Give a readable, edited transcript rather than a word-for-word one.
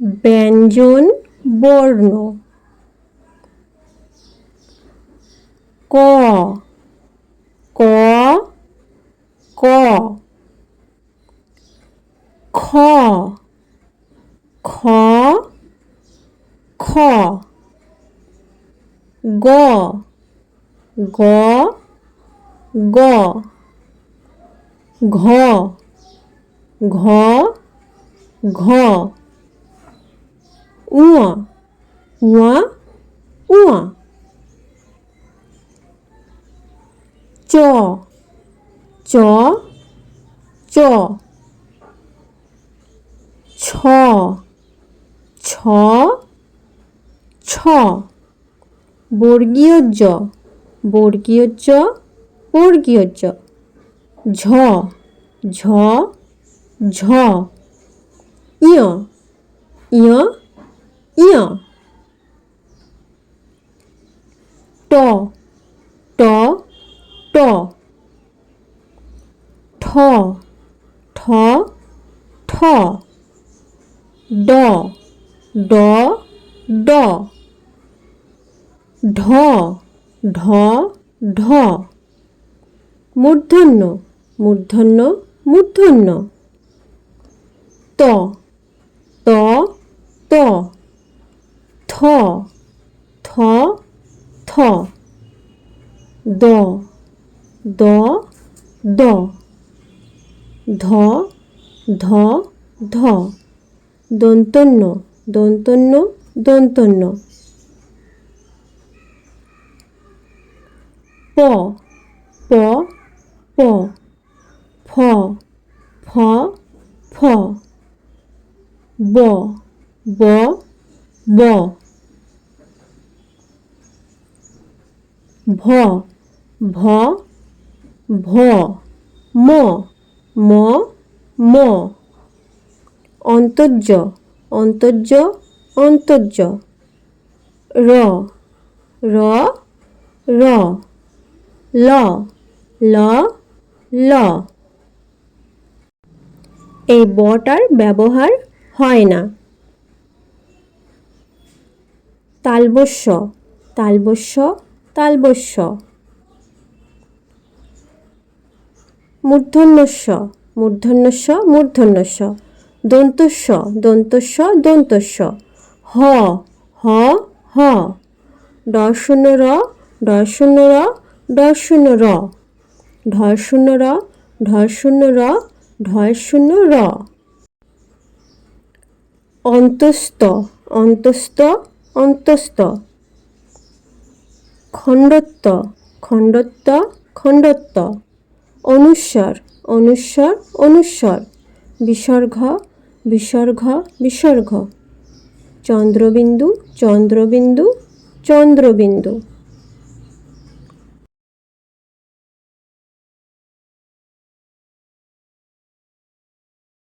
ব্যঞ্জন বর্ণ ক ক ক খ খ খ গ গ গ ঘ ঘ ঘ ঙ ঙ ঙ চ চ চ ছ ছ ছ বর্গীয় জ বর্গীয় জ বর্গীয় জ ঝ ঝ ঝ ইয় ইয় ইয় ট ট ট ঠ ঠ ঠ ড ড ড ঢ ঢ ঢ মূর্ধন্য মূর্ধন্য মূর্ধন্য ত ত ত থ থ থ দ দ দ ধ ধ ধ দন্তন্য দন্তন্য দন্তন্য প প প ফ ফ ফ ব ব ব ভ ভ ভ ম ম ম অন্তর্য অন্তর্য অন্তর্য র র র ল ল ল এই বটার ব্যবহার হয় না। তালবস্য তালবস্য তালবস্য মূর্ধন্যস্য মূর্ধন্যস্য মূর্ধন্যস্য দন্তস্য দন্তস্য দন্তস্য হ হ হ ড শূন্য র ড শূন্য র ড শূন্য র ঢ শূন্য র ঢ শূন্য র ঢ শূন্য র অন্তস্থ অন্তস্থ অন্তস্থ খণ্ডত্ব খণ্ডত্ব খণ্ডত্ব অনুস্বর অনুস্বর অনুস্বর বিসর্গ বিসর্গ বিসর্গ চন্দ্রবিন্দু চন্দ্রবিন্দু চন্দ্রবিন্দু